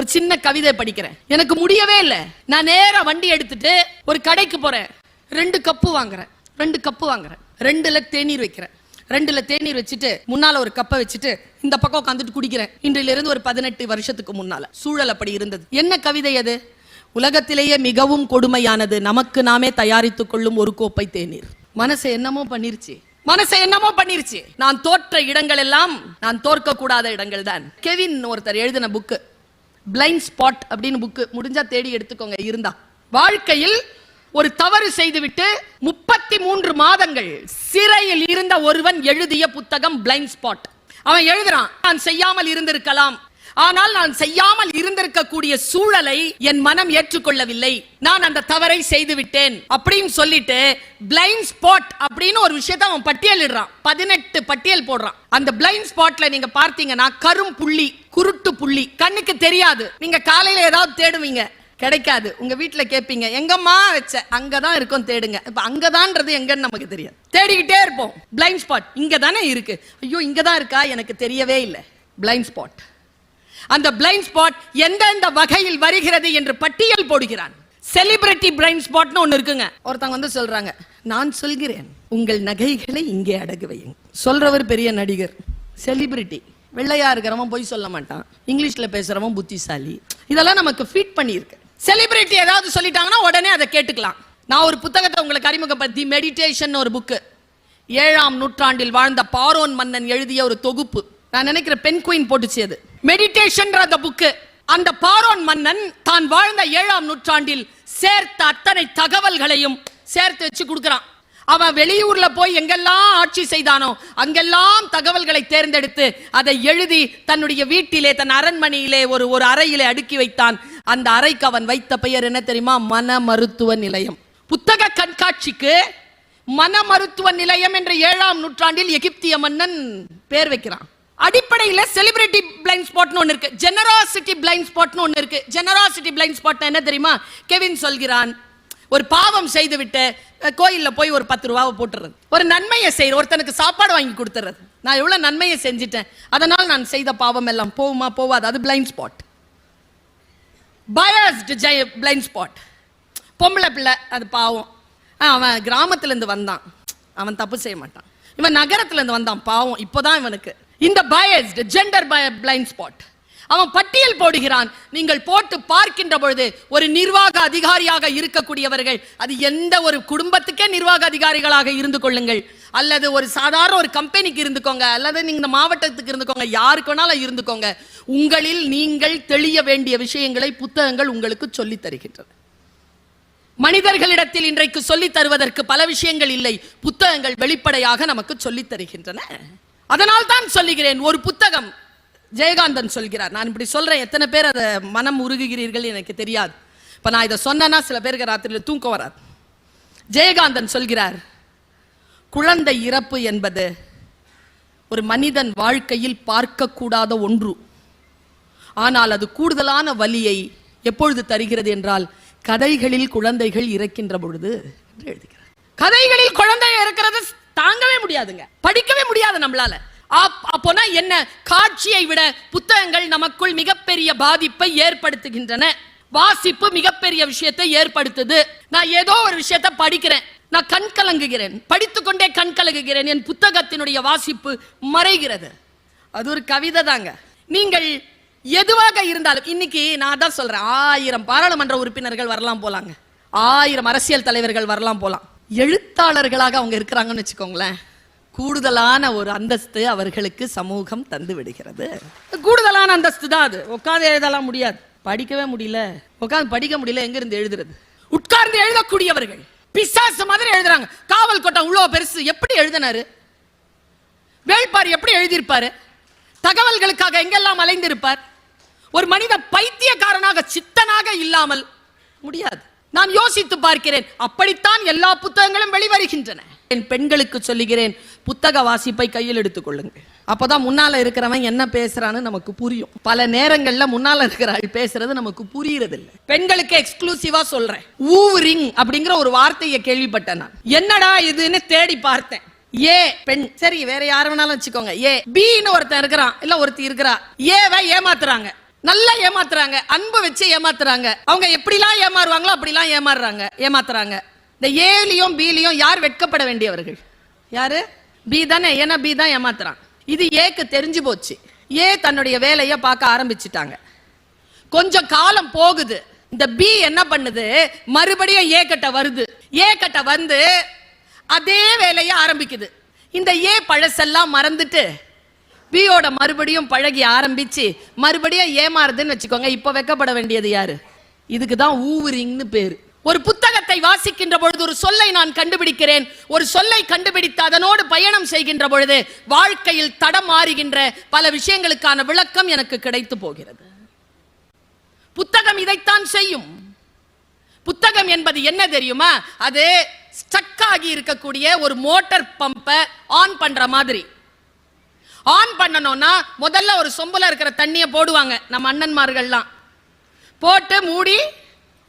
ஒரு சின்ன கவிதை படிக்கிறேன். எனக்கு முடியவே இல்லை. நான் நேரா வண்டி எடுத்துட்டு ஒரு கடைக்கு போறேன். 2 கப்பு வாங்குறேன். 2ல தேநீர் வைக்கிறேன். 2ல தேநீர் வச்சுட்டு முன்னால ஒரு கப்பை வச்சுட்டு இந்த பக்கம் உட்காந்துட்டு குடிக்கிறேன். இன்றிலிருந்து ஒரு 18 வருஷத்துக்கு முன்னால சூழல் அப்படி இருந்தது. என்ன கவிதை அது? உலகத்திலேயே மிகவும் கொடுமையானது நமக்கு நாமே தயாரித்துக் கொள்ளும் ஒரு கோப்பை தேநீர். மனசை என்னமோ பண்ணிருச்சு. நான் தோற்ற இடங்கள் எல்லாம் நான் தோற்க கூடாத இடங்கள் தான். கெவின் ஒருத்தர் எழுதின புக்கு பிளைண்ட் ஸ்பாட் அப்படின்னு புக்கு, முடிஞ்சா தேடி எடுத்துக்கோங்க இருந்தா. வாழ்க்கையில் ஒரு தவறு செய்துவிட்டு 33 மாதங்கள் சிறையில் இருந்த ஒருவன் எழுதிய புத்தகம் பிளைண்ட் ஸ்பாட். அவன் எழுதுறான், நான் செய்யாமல் இருந்திருக்கலாம், ஆனால் நான் செய்யாமல் இருந்திருக்கக்கூடிய சூழலை என் மனம் ஏற்றுக்கொள்ளவில்லை, நான் அந்த தவறை செய்து விட்டேன் அப்படின்னு சொல்லிட்டு பிளைண்ட் ஸ்பாட் அப்படின்னு ஒரு விஷயத்தை அவன் பட்டியலிடுறான். 18 பட்டியல் போடுறான். அந்த பிளைண்ட் ஸ்பாட்ல நீங்க பார்த்தீங்கன்னா கரும் புள்ளி, குருட்டு புள்ளி, கண்ணுக்கு தெரியாது. நீங்க காலையில ஏதாவது தேடுவீங்க, கிடைக்காது. உங்க வீட்டுல கேட்பீங்க, எங்கம்மா வச்ச? அங்கதான் இருக்கும், தேடுங்க. இப்ப அங்கதான்றது எங்கன்னு நமக்கு தெரியாது, தேடிக்கிட்டே இருப்போம். பிளைண்ட் ஸ்பாட் இங்க தானே இருக்கு, ஐயோ இங்கதான் இருக்கா, எனக்கு தெரியவே இல்லை. Blind spot. அந்த பிளைண்ட் ஸ்பாட் எந்தெந்த வகையில் வருகிறது என்று பட்டியல் போடுகிறான். செலிபிரிட்டி பிளைண்ட் ஸ்பாட்னு ஒன்னு இருக்குங்க. ஒருத்தவங்க வந்து சொல்றாங்க, நான் சொல்கிறேன் உங்கள் நகைகளை இங்கே அடகு வையுங்க. சொல்றவர் பெரிய நடிகர், செலிபிரிட்டி. வெள்ளையா இருக்கிறவன் போய் சொல்ல மாட்டான், இங்கிலீஷ்ல பேசுறவன் புத்திசாலி. இதெல்லாம் நமக்கு ஃபீட் பண்ணியிருக்கு. செலிபிரிட்டி ஏதாவது சொல்லிட்டாங்கன்னா உடனே அதை கேட்டுக்கலாம். நான் ஒரு புத்தகத்தை உங்களுக்கு அறிமுகப்படுத்தி, மெடிடேஷன் ஒரு புக்கு, 7ஆம் நூற்றாண்டில் வாழ்ந்த பாரோன் மன்னன் எழுதிய ஒரு தொகுப்பு. நான் நினைக்கிறேன் பென் குயின் போட்டுச்சு அது. மெடிடேஷன் அந்த புக்கு. அந்த பாரோன் மன்னன் தான் வாழ்ந்த 7ஆம் நூற்றாண்டில் சேர்த்த அத்தனை தகவல்களையும் சேர்த்து வச்சு கொடுக்கிறான். அவன் வெளியூர்ல போய் எங்கெல்லாம் ஆட்சி செய்தானோ அங்கெல்லாம் தகவல்களை தேர்ந்தெடுத்து அதை எழுதி தன்னுடைய வீட்டிலே, தன் அரண்மனையிலே ஒரு அறையிலே அடுக்கி வைத்தான். அந்த அறைக்கு அவன் வைத்த பெயர் என்ன தெரியுமா? மன மருத்துவ நிலையம். புத்தக கண்காட்சிக்கு மன மருத்துவ நிலையம் என்ற 7ஆம் நூற்றாண்டில் எகிப்திய மன்னன் பேர் வைக்கிறான். அடிப்படையில் செலிபிரிட்டி பிளைண்ட் ஸ்பாட்னு ஒன்னு இருக்கு, ஜெனராசிட்டி பிளைண்ட் ஸ்பாட்னு ஒன்னு இருக்கு. ஜெனராசிட்டி பிளைண்ட் ஸ்பாட் என்ன தெரியுமா? கெவின் சொல்கிறான், ஒரு பாவம் செய்து விட்டு கோயில்ல போய் ஒரு 10 ரூபாவை போட்டுறது, ஒரு நன்மையை செய்யற, ஒருத்தனுக்கு சாப்பாடு வாங்கி கொடுத்துறது. நான் எவ்வளவு நன்மையை செஞ்சிட்டேன், அதனால் நான் செய்த பாவம் எல்லாம் போகுமா போவாது, அது blind spot. Biased blind spot. பொம்பளை பிள்ளை, அது பாவம், அவன் கிராமத்துல இருந்து வந்தான், அவன் தப்பு செய்ய மாட்டான். இவன் நகரத்துல இருந்து வந்தான், பாவம், இப்போதான் இவனுக்கு. இந்த பயாஸ்டு ஜெண்டர் பிளைண்ட் ஸ்பாட். அவன் பட்டியல் போடுகிறான். நீங்கள் போட்டு பார்க்கின்ற பொழுது ஒரு நிர்வாக அதிகாரியாக இருக்கக்கூடியவர்கள், அது எந்த ஒரு குடும்பத்துக்கே நிர்வாக அதிகாரிகளாக இருந்து கொள்ளுங்கள், அல்லது ஒரு சாதாரண ஒரு கம்பெனிக்கு இருந்துக்கோங்க, அல்லது நீங்க மாவட்டத்துக்கு இருந்துக்கோங்க, யாருக்கு வேணாலும் இருந்துக்கோங்க, உங்களில் நீங்கள் தெளிய வேண்டிய விஷயங்களை புத்தகங்கள் உங்களுக்கு சொல்லி தருகின்றன. மனிதர்களிடத்தில் இன்றைக்கு சொல்லி தருவதற்கு பல விஷயங்கள் இல்லை, புத்தகங்கள் வெளிப்படையாக நமக்கு சொல்லி தருகின்றன. அதனால் தான் சொல்லுகிறேன், ஒரு புத்தகம், ஜெயகாந்தன் சொல்கிறார். நான் இப்படி சொல்றேன், எத்தனை பேர் அதை மனம் உருகுகிறீர்கள் எனக்கு தெரியாது. இப்ப நான் இதை சொன்னா சில பேருக்கு ராத்திரியில் தூக்கம் வராது. ஜெயகாந்தன் சொல்கிறார், குழந்தை இறப்பு என்பது ஒரு மனிதன் வாழ்க்கையில் பார்க்கக்கூடாத ஒன்று. ஆனால் அது கூடுதலான வலியை எப்பொழுது தருகிறது என்றால் கதைகளில் குழந்தைகள் இறக்கின்ற பொழுது என்று எழுதுகிறார். கதைகளில் குழந்தை இறக்கிறது தாங்கவே முடியாதுங்க, படிக்கவே முடியாது நம்மளால. அப்போனா என்ன? காட்சியை விட புத்தகங்கள் நமக்குள் மிகப்பெரிய பாதிப்பை ஏற்படுத்துகின்றன. வாசிப்பு மிகப்பெரிய விஷயத்தை ஏற்படுத்துது. நான் ஏதோ ஒரு விஷயத்தை படிக்கிறேன், நான் கண் கலங்குகிறேன், படித்துக்கொண்டே கண் கலங்குகிறேன், என் புத்தகத்தினுடைய வாசிப்பு மறைகிறது. அது ஒரு கவிதை தாங்க. நீங்கள் எதுவாக இருந்தாலும், இன்னைக்கு நான் தான் சொல்றேன், 1000 பாராளுமன்ற உறுப்பினர்கள் வரலாம் போலாங்க, 1000 அரசியல் தலைவர்கள் வரலாம் போலாம். எழுத்தாளர்களாக அவங்க இருக்கிறாங்கன்னு வச்சுக்கோங்களேன், கூடுதலான ஒரு அந்தஸ்து அவர்களுக்கு சமூகம் தந்து விடுகிறது. கூடுதலான அந்தஸ்து தான் அது. உட்கார்ந்து எழுதலாம் முடியாது, படிக்கவே முடியல, உட்கார்ந்து படிக்க முடியல, எங்க இருந்து எழுதுறது? உட்கார்ந்து எழுதக்கூடியவர்கள் பிசாசு மாதிரி எழுதுறாங்க. காவல் கோட்டம் இவ்வளவு பெருசு, எப்படி எழுதினாரு? வேள்பாரி எப்படி எழுதியிருப்பாரு? தகவல்களுக்காக எங்கெல்லாம் அலைந்திருப்பார்? ஒரு மனித பைத்தியக்காரனாக, சித்தனாக இல்லாமல் முடியாது. நான் யோசித்து பார்க்கிறேன், அப்படித்தான் எல்லா புத்தகங்களும் வெளிவருகின்றன. என் பெண்களுக்கு சொல்லுகிறேன், புத்தக வாசிப்பை கையில் எடுத்துக் கொள்ளுங்க. அப்பதான் முன்னால இருக்கிறவன் என்ன பேசுறான்னு நமக்கு புரியும். பல நேரங்கள்ல முன்னால இருக்கிறாள் பேசுறது நமக்கு புரியறது இல்லை. பெண்களுக்கு எக்ஸ்க்ளூசிவா சொல்றேன், ஊரிங் அப்படிங்கிற ஒரு வார்த்தையை கேள்விப்பட்டேன். நான் என்னடா இதுன்னு தேடி பார்த்தேன். ஏ பெண், சரி வேற யார வேணாலும் வச்சுக்கோங்க. ஏ பின்னு ஒருத்தன் இருக்கிறான், இல்ல ஒருத்தி இருக்கிறா, ஏவை ஏமாத்துறாங்க. நல்லா ஏமாத்துறாங்க, அன்பு வச்சு ஏமாத்துறாங்க. அவங்க எப்படிலாம் ஏமாறுவாங்களோ அப்படிலாம் ஏமாத்துறாங்க. இந்த ஏலியும் பீலியும் யார் வெட்கப்பட வேண்டியவர்கள்? யாரு? பி தானே. ஏன்னா பி தான் ஏமாத்துறான். இது ஏக்கு தெரிஞ்சு போச்சு. ஏ தன்னுடைய வேலையை பார்க்க ஆரம்பிச்சுட்டாங்க. கொஞ்சம் காலம் போகுது. இந்த பி என்ன பண்ணுது? மறுபடியும் ஏ கிட்ட வருது. ஏ கிட்ட வந்து அதே வேலையை ஆரம்பிக்குது. இந்த ஏ பழசெல்லாம் மறந்துட்டு பியோட மறுபடியும் பழகி ஆரம்பிச்சு மறுபடியும் ஏமாறுதுன்னு வச்சுக்கோங்க. இப்ப வெக்கப்பட வேண்டியது யாரு? இதுக்கு தான் ஊவரிங்னு பேரு. ஒரு புத்தகத்தை வாசிக்கின்ற பொழுது ஒரு சொல்லை நான் கண்டுபிடிக்கிறேன். ஒரு சொல்லை கண்டுபிடித்து அதனோடு பயணம் செய்கின்ற பொழுது வாழ்க்கையில் தடம் மாறுகின்ற பல விஷயங்களுக்கான விளக்கம் எனக்கு கிடைத்து போகிறது. புத்தகம் இதைத்தான் செய்யும். புத்தகம் என்பது என்ன தெரியுமா? அது ஸ்டக் ஆகி இருக்கக்கூடிய ஒரு மோட்டார் பம்பை ஆன் பண்ற மாதிரி. ஆன் பண்ணணும்னா முதல்ல ஒரு சொம்புல இருக்கிற தண்ணியை போடுவாங்க நம்ம அண்ணன்மார்கள்லாம். போட்டு மூடி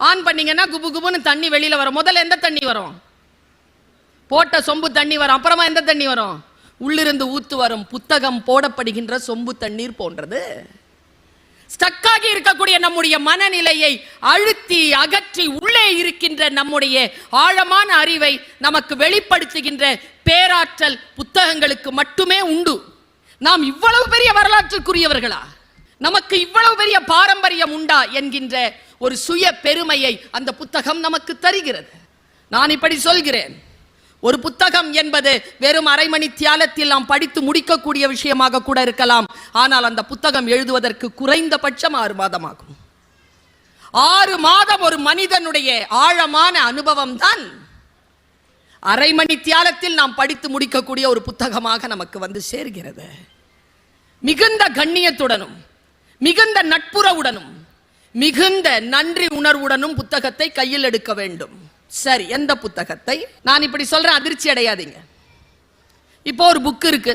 ஆன் பண்ணீங்கன்னா குபு குபுன்னு தண்ணி வெளியில வரும். முதல்ல எந்த தண்ணி வரும்? போட்ட சொம்பு தண்ணி வரும். அப்புறமா எந்த தண்ணி வரும்? உள்ளிருந்து ஊத்து வரும். புத்தகம் போடப்படுகின்ற சொம்பு தண்ணீர் போன்றது. ஸ்டக்காகி இருக்கக்கூடிய நம்முடைய மனநிலையை அழுத்தி அகற்றி உள்ளே இருக்கின்ற நம்முடைய ஆழமான அறிவை நமக்கு வெளிப்படுத்துகின்ற பேராற்றல் புத்தகங்களுக்கு மட்டுமே உண்டு. நாம் இவ்வளவு பெரிய வரலாற்றுக்குரியவர்களா? நமக்கு இவ்வளவு பெரிய பாரம்பரியம் உண்டா என்கின்ற ஒரு சுய பெருமையை அந்த புத்தகம் நமக்கு தருகிறது. நான் இப்படி சொல்கிறேன், ஒரு புத்தகம் என்பது வெறும் அரை மணி தியாலத்தில் நாம் படித்து முடிக்கக்கூடிய விஷயமாக கூட இருக்கலாம். ஆனால் அந்த புத்தகம் எழுதுவதற்கு குறைந்தபட்சம் 6 மாதம் ஆகும். 6 மாதம் ஒரு மனிதனுடைய ஆழமான அனுபவம் தான் அரை மணி தியாலத்தில் நாம் படித்து முடிக்கக்கூடிய ஒரு புத்தகமாக நமக்கு வந்து சேர்கிறது. மிகுந்த கண்ணியத்துடனும் மிகுந்த நட்புறவுடனும் மிகுந்த நன்றி உணர்வுடனும் புத்தகத்தை கையில் எடுக்க வேண்டும். சரி, எந்த புத்தகத்தை? நான் இப்படி சொல்றேன், அதிர்ச்சி அடையாதீங்க. இப்போ ஒரு புக் இருக்கு,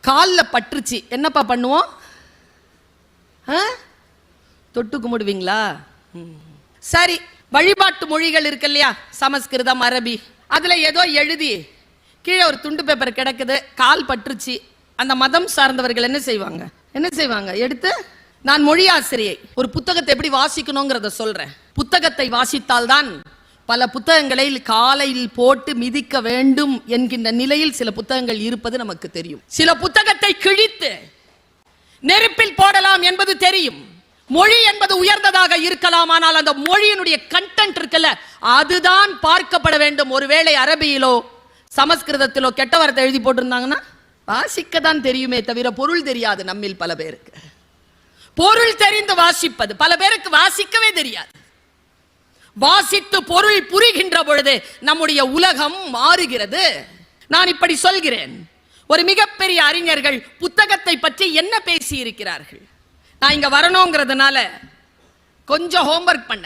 கால்ல பற்றுச்சு, என்னப்பா பண்ணுவோம்? தொட்டு கும்பிடுவீங்களா? சரி, வழிபாட்டு மொழிகள் இருக்கு இல்லையா, சமஸ்கிருதம், அரபி, அதுல ஏதோ எழுதி கீழே ஒரு துண்டு பேப்பர் கிடக்குது, கால் பற்றுச்சு. அந்த மதம் சார்ந்தவர்கள் என்ன செய்வாங்க? எடுத்து, நான் மொழி ஆசிரியை, ஒரு புத்தகத்தை எப்படி வாசிக்கணுங்கிறத சொல்றேன். புத்தகத்தை வாசித்தால் தான் பல புத்தகங்களை காலையில் போட்டு மிதிக்க வேண்டும் என்கின்ற நிலையில் சில புத்தகங்கள் இருப்பது நமக்கு தெரியும். சில புத்தகத்தை கிழித்து நெருப்பில் போடலாம் என்பது தெரியும். மொழி என்பது உயர்ந்ததாக இருக்கலாம், ஆனால் அந்த மொழியினுடைய கண்டென்ட் இருக்குல்ல, அதுதான் பார்க்கப்பட வேண்டும். ஒருவேளை அரபியிலோ சமஸ்கிருதத்திலோ கெட்ட வார்த்தை எழுதி போட்டிருந்தாங்கன்னா வாசிக்க தான் தெரியுமே தவிர பொருள் தெரியாது. நம்மில் பல பேருக்கு பொருள் தெரிந்து வாசிப்பது, பல பேருக்கு வாசிக்கவே தெரியாது. வாசித்து பொருள் புரிகின்ற பொழுது நம்முடைய உலகம் மாறுகிறது. நான் இப்படி சொல்கிறேன், ஒரு மிகப்பெரிய அறிஞர்கள் புத்தகத்தை பற்றி என்ன பேசி இருக்கிறார்கள். நான் இங்க வரணுங்கிறதுனால கொஞ்சம் ஹோம்வொர்க் பண்ண.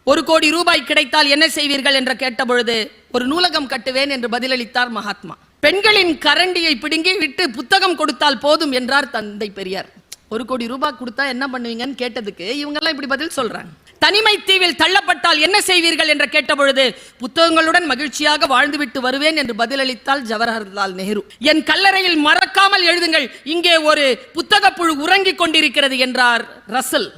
1 கோடி ரூபாய் கிடைத்தால் என்ன செய்வீர்கள் என்று கேட்ட பொழுது ஒரு நூலகம் கட்டுவேன் என்று பதிலளித்தார் மகாத்மா. பெண்களின் கரண்டியை பிடுங்கி விட்டு புத்தகம் கொடுத்தால் போதும் என்றார் தந்தை பெரியார். 1 கோடி ரூபாய் கொடுத்தா என்ன பண்ணுவீங்கன்னு கேட்டதுக்கு இவங்க எல்லாம் இப்படி பதில் சொல்றாங்க. தனிமை தீவில் தள்ளப்பட்டால் என்ன செய்வீர்கள் என்று கேட்ட பொழுது புத்தகங்களுடன் மகிழ்ச்சியாக வாழ்ந்துவிட்டு வருவேன் என்று பதிலளித்தால் ஜவஹர்லால் நேரு. என் கல்லறையில் மறக்காமல் எழுதுங்கள், இங்கே ஒரு புத்தக புழு உறங்கிக் கொண்டிருக்கிறது என்றார் ரசல்.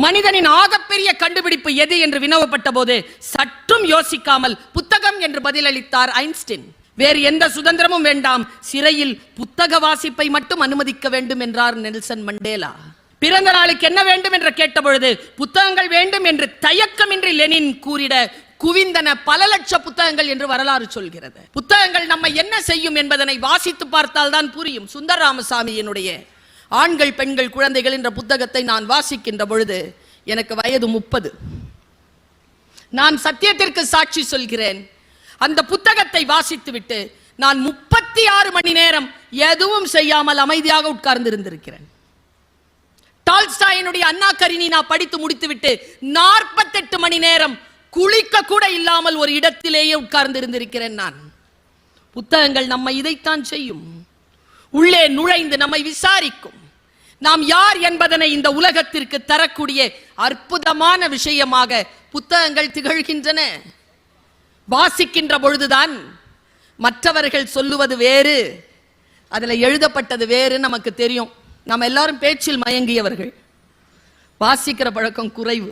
மனிதனின் ஆகப்பெரிய கண்டுபிடிப்பு எது என்று வினவப்பட்ட போது சற்றும் யோசிக்காமல் புத்தகம் என்று பதிலளித்தார் ஐன்ஸ்டீன். வேறு எந்த சுதந்திரமும் வேண்டாம், சிறையில் புத்தக வாசிப்பை மட்டும் அனுமதிக்க வேண்டும் என்றார் நெல்சன் மண்டேலா. பிறந்த நாளுக்கு என்ன வேண்டும் என்று கேட்ட பொழுது புத்தகங்கள் வேண்டும் என்று தயக்கமின்றி லெனின் கூறிட குவிந்தன பல லட்ச புத்தகங்கள் என்று வரலாறு சொல்கிறது. புத்தகங்கள் நம்ம என்ன செய்யும் என்பதனை வாசித்து பார்த்தால் தான் புரியும். சுந்தர ராமசாமியினுடைய ஆண்கள் பெண்கள் குழந்தைகள் என்ற புத்தகத்தை நான் வாசிக்கின்ற பொழுது எனக்கு வயது 30. நான் சத்தியத்திற்கு சாட்சி சொல்கிறேன், அந்த புத்தகத்தை வாசித்து விட்டு நான் 36 மணி நேரம் எதுவும் செய்யாமல் அமைதியாக உட்கார்ந்து இருந்திருக்கிறேன். டால்ஸ்டாயினுடைய அண்ணா கரினினா படித்து முடித்துவிட்டு 48 மணி நேரம் குளிக்க கூட இல்லாமல் ஒரு இடத்திலேயே உட்கார்ந்து இருந்திருக்கிறேன் நான். புத்தகங்கள் நம்மை இதைத்தான் செய்யும். உள்ளே நுழைந்து நம்மை விசாரிக்கும். நாம் யார் என்பதனை இந்த உலகத்திற்கு தரக்கூடிய அற்புதமான விஷயமாக புத்தகங்கள் திகழ்கின்றன. வாசிக்கின்ற பொழுதுதான் மற்றவர்கள் சொல்லுவது வேறு, அதுல எழுதப்பட்டது வேறு நமக்கு தெரியும். நம்ம எல்லாரும் பேச்சில் மயங்கியவர்கள், வாசிக்கிற பழக்கம் குறைவு.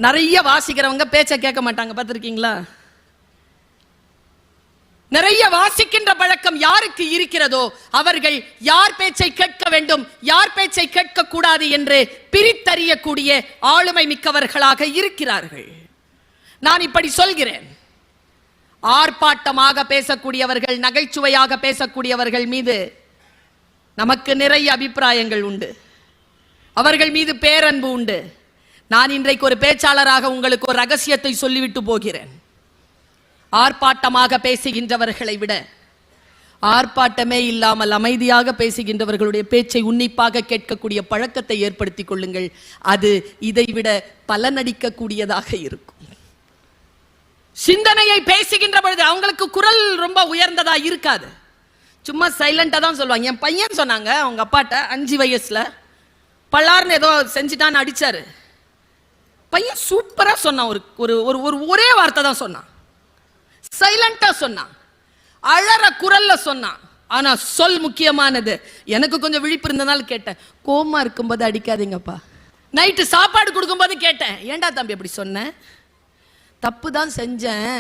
நிறைய வாசிக்கிறவங்க பேச்சை கேட்க மாட்டாங்க, பார்த்திருக்கீங்களா? நிறைய வாசிக்கின்ற பழக்கம் யாருக்கு இருக்கிறதோ அவர்கள் யார் பேச்சை கேட்க வேண்டும், யார் பேச்சை கேட்க கூடாது என்று பிரித்தறியக்கூடிய ஆளுமை மிக்கவர்களாக இருக்கிறார்கள். நான் இப்படி சொல்கிறேன், ஆர்ப்பாட்டமாக பேசக்கூடியவர்கள், நகைச்சுவையாக பேசக்கூடியவர்கள் மீது நமக்கு நிறைய அபிப்பிராயங்கள் உண்டு, அவர்கள் மீது பேரன்பு உண்டு. நான் இன்றைக்கு ஒரு பேச்சாளராக உங்களுக்கு ஒரு ரகசியத்தை சொல்லிவிட்டு போகிறேன். ஆர்ப்பாட்டமாக பேசுகின்றவர்களை விட ஆர்ப்பாட்டமே இல்லாமல் அமைதியாக பேசுகின்றவர்களுடைய பேச்சை உன்னிப்பாக கேட்கக்கூடிய பழக்கத்தை ஏற்படுத்திக் கொள்ளுங்கள். அது இதைவிட பலனடிக்கக்கூடியதாக இருக்கும். சிந்தனையை பேசுகின்ற பொழுது அவங்களுக்கு குரல் ரொம்ப உயர்ந்ததா இருக்காது, சும்மா சைலண்டா தான் சொல்லுவாங்க. என் பையன் சொன்னாங்க, அவங்க அப்பாட்ட 5 வயசுல பல்லார்னு ஏதோ செஞ்சுட்டான்னு அடிச்சாரு. பையன் சூப்பரா சொன்னான், ஒரே வார்த்தை தான் சொன்னான், சைலண்டா சொன்னான், அழற குரல்ல சொன்னான். ஆனா சொல் முக்கியமானது. எனக்கு கொஞ்சம் விழிப்பு இருந்ததால கேட்டேன், கோமா இருக்கும்போது அடிக்காதீங்கப்பா. நைட்டு சாப்பாடு கொடுக்கும்போது கேட்டேன், ஏண்டா தம்பி அப்படி சொன்ன? தப்பு தான் செஞ்சேன்,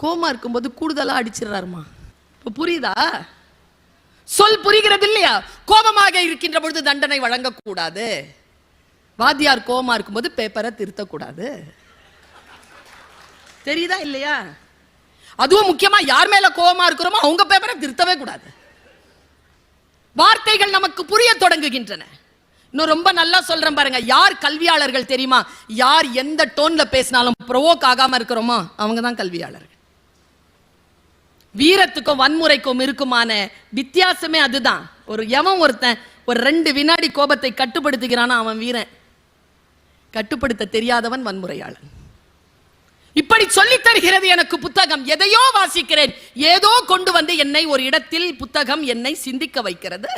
கோமா இருக்கும்போது கூடுதலா அடிச்சிடறாருமா. இப்ப புரியுதா? சொல் புரிகிறது இல்லையா? கோபமாக இருக்கின்ற பொழுது தண்டனை வழங்கக்கூடாது. வாத்தியார் கோமா இருக்கும்போது பேப்பரை திருத்தக்கூடாது. தெரியுதா இல்லையா? அதுவும் முக்கியமா யார் மேல கோபமா இருக்கிறோமோ அவங்க பேப்பரை திருத்தவே கூடாது. வார்த்தைகள் நமக்கு புரிய தொடங்குகின்றன. இன்னும் ரொம்ப நல்லா சொல்றேன் பாருங்க, யார் கல்வியாளர்கள் தெரியுமா? யார் எந்த டோன்ல பேசினாலும் ப்ரோவோக் ஆகாம இருக்கிறோமோ அவங்க தான் கல்வியாளர்கள். வீரத்துக்கும் வன்முறைக்கும் இருக்குமான வித்தியாசமே அதுதான். ஒருத்தன் ஒரு 2 வினாடி கோபத்தை கட்டுப்படுத்துகிறானா அவன் வீரன், கட்டுப்படுத்த தெரியாதவன் வன்முறையாளன். இப்படி சொல்லித் தருகிறது எனக்கு புத்தகம். எதையோ வாசிக்கிறேன், ஏதோ கொண்டு வந்து என்னை ஒரு இடத்தில் புத்தகம் என்னை சிந்திக்க வைக்கிறது.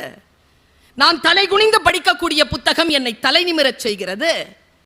நான் தலை குனிந்து படிக்கக்கூடிய புத்தகம் என்னை தலை நிமிரச் செய்கிறது.